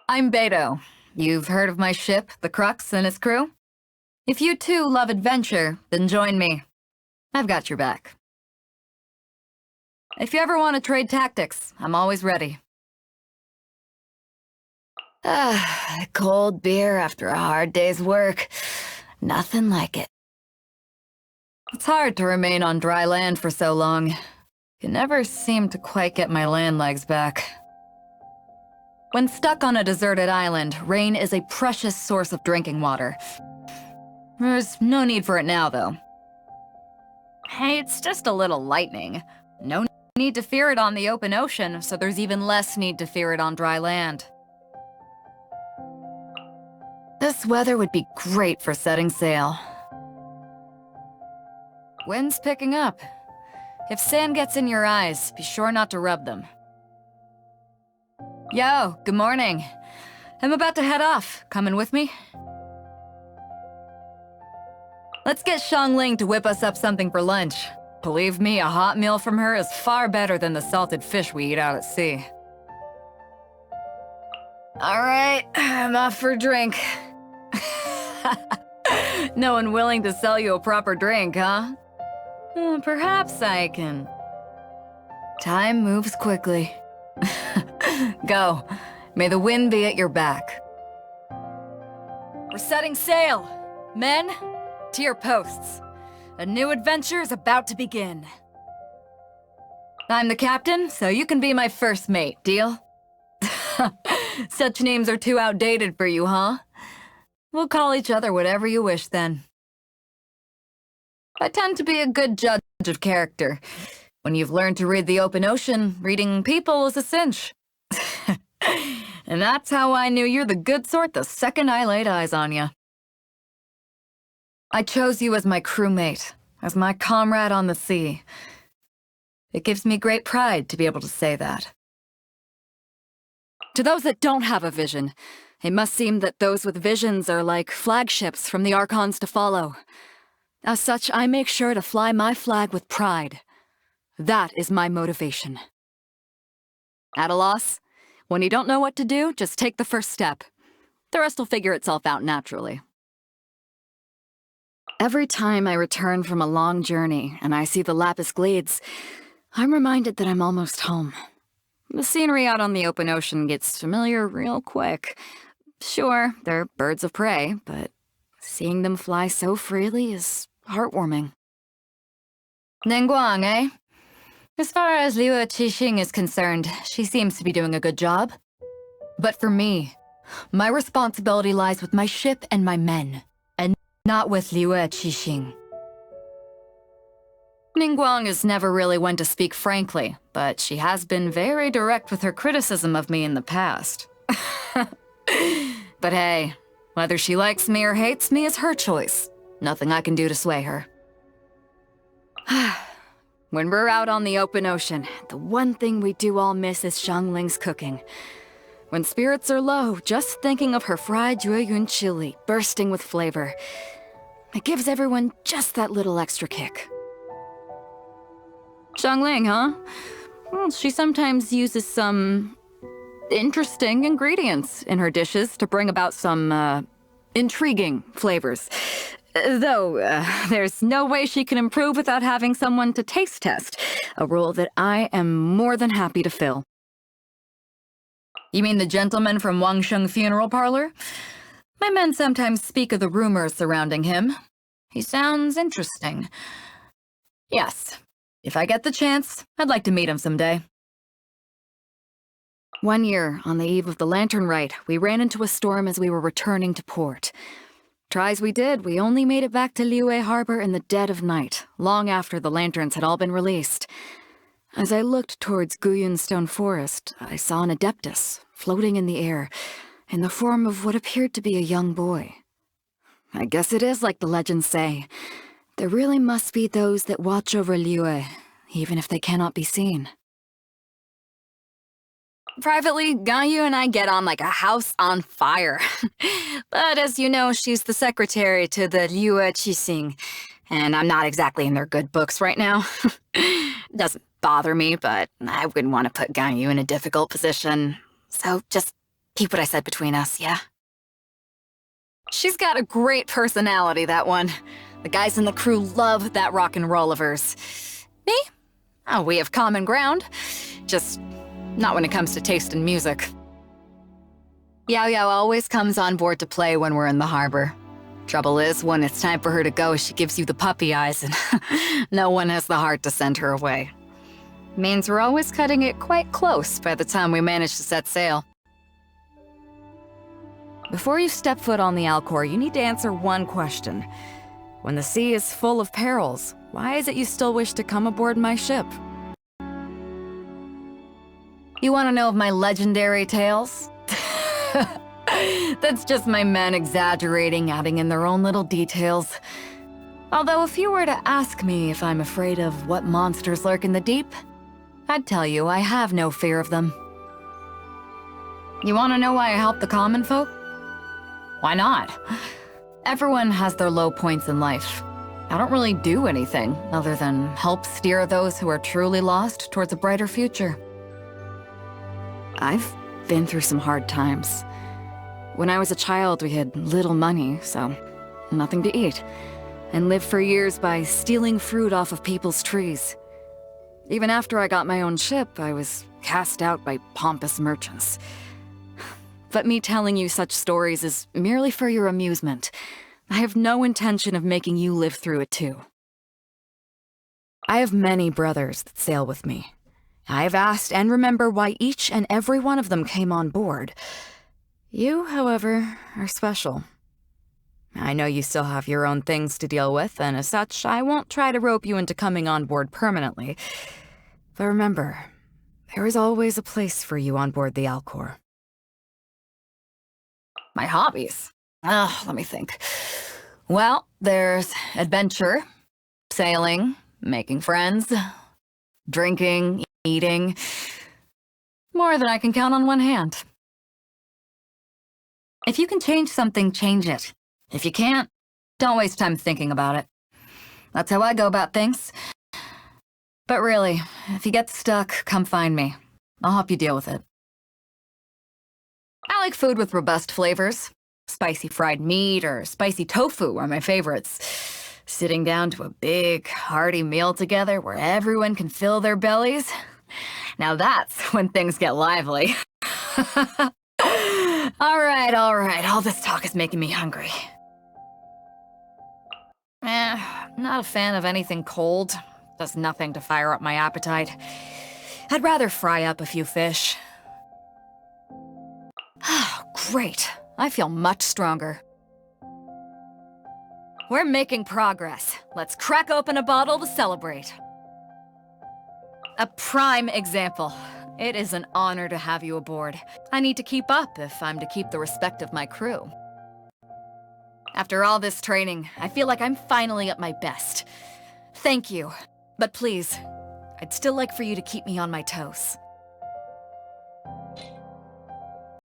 I'm Beidou. You've heard of my ship, the Crux, and its crew? If you too love adventure, then join me. I've got your back. If you ever want to trade tactics, I'm always ready. Cold beer after a hard day's work. Nothing like it. It's hard to remain on dry land for so long. Can never seem to quite get my land legs back. When stuck on a deserted island, rain is a precious source of drinking water. There's no need for it now, though. Hey, it's just a little lightning. No need to fear it on the open ocean, so there's even less need to fear it on dry land. This weather would be great for setting sail. Wind's picking up. If sand gets in your eyes, be sure not to rub them. Yo, good morning. I'm about to head off. Coming with me? Let's get Xiangling to whip us up something for lunch. Believe me, a hot meal from her is far better than the salted fish we eat out at sea. All right, I'm off for a drink. No one willing to sell you a proper drink, huh? Perhaps I can. Time moves quickly. Go. May the wind be at your back. We're setting sail. Men, to your posts. A new adventure is about to begin. I'm the captain, so you can be my first mate, deal? Such names are too outdated for you, huh? We'll call each other whatever you wish, then. I tend to be a good judge of character. When you've learned to read the open ocean, reading people is a cinch. And that's how I knew you're the good sort the second I laid eyes on you. I chose you as my crewmate, as my comrade on the sea. It gives me great pride to be able to say that. To those that don't have a vision, it must seem that those with visions are like flagships from the Archons to follow. As such, I make sure to fly my flag with pride. That is my motivation. At a loss? When you don't know what to do, just take the first step. The rest will figure itself out naturally. Every time I return from a long journey and I see the Lapis Glades, I'm reminded that I'm almost home. The scenery out on the open ocean gets familiar real quick. Sure, they're birds of prey, but seeing them fly so freely is heartwarming. Ningguang, eh? As far as Liu Qixing is concerned, she seems to be doing a good job. But for me, my responsibility lies with my ship and my men, and not with Liu Qixing. Ningguang is never really one to speak frankly, but she has been very direct with her criticism of me in the past. But hey, whether she likes me or hates me is her choice. Nothing I can do to sway her. When we're out on the open ocean, the one thing we do all miss is Xiangling's cooking. When spirits are low, just thinking of her fried Jueyun chili bursting with flavor, it gives everyone just that little extra kick. Xiangling, huh? Well, she sometimes uses some interesting ingredients in her dishes to bring about some, intriguing flavors. Though, there's no way she can improve without having someone to taste test, a role that I am more than happy to fill. You mean the gentleman from Wangsheng Funeral Parlor? My men sometimes speak of the rumors surrounding him. He sounds interesting. Yes, if I get the chance, I'd like to meet him someday. One year, on the eve of the Lantern Rite, we ran into a storm as we were returning to port. Try as we did, we only made it back to Liyue Harbor in the dead of night, long after the lanterns had all been released. As I looked towards Guyun Stone Forest, I saw an Adeptus floating in the air, in the form of what appeared to be a young boy. I guess it is like the legends say. There really must be those that watch over Liyue, even if they cannot be seen. Privately, Ganyu and I get on like a house on fire. But as you know, she's the secretary to the Liu Qixing, And I'm not exactly in their good books right now. Doesn't bother me, but I wouldn't want to put Ganyu in a difficult position. So just keep what I said between us, yeah? She's got a great personality, that one. The guys in the crew love that rock and roll of hers. Me? Oh, we have common ground. Just not when it comes to taste in music. Yao Yao always comes on board to play when we're in the harbor. Trouble is, when it's time for her to go, she gives you the puppy eyes, and no one has the heart to send her away. Means we're always cutting it quite close by the time we manage to set sail. Before you step foot on the Alcor, you need to answer one question. When the sea is full of perils, why is it you still wish to come aboard my ship? You want to know of my legendary tales? That's just my men exaggerating, adding in their own little details. Although if you were to ask me if I'm afraid of what monsters lurk in the deep, I'd tell you I have no fear of them. You want to know why I help the common folk? Why not? Everyone has their low points in life. I don't really do anything other than help steer those who are truly lost towards a brighter future. I've been through some hard times. When I was a child, we had little money, so nothing to eat, and lived for years by stealing fruit off of people's trees. Even after I got my own ship, I was cast out by pompous merchants. But me telling you such stories is merely for your amusement. I have no intention of making you live through it too. I have many brothers that sail with me. I have asked and remember why each and every one of them came on board. You, however, are special. I know you still have your own things to deal with, and as such, I won't try to rope you into coming on board permanently. But remember, there is always a place for you on board the Alcor. My hobbies? Let me think. Well, there's adventure, sailing, making friends, drinking, eating. More than I can count on one hand. If you can change something, change it. If you can't, don't waste time thinking about it. That's how I go about things. But really, if you get stuck, come find me. I'll help you deal with it. I like food with robust flavors. Spicy fried meat or spicy tofu are my favorites. Sitting down to a big, hearty meal together where everyone can fill their bellies. Now that's when things get lively. All right. All this talk is making me hungry. Not a fan of anything cold. Does nothing to fire up my appetite. I'd rather fry up a few fish. Great. I feel much stronger. We're making progress. Let's crack open a bottle to celebrate. A prime example. It is an honor to have you aboard. I need to keep up if I'm to keep the respect of my crew. After all this training, I feel like I'm finally at my best. Thank you. But please, I'd still like for you to keep me on my toes.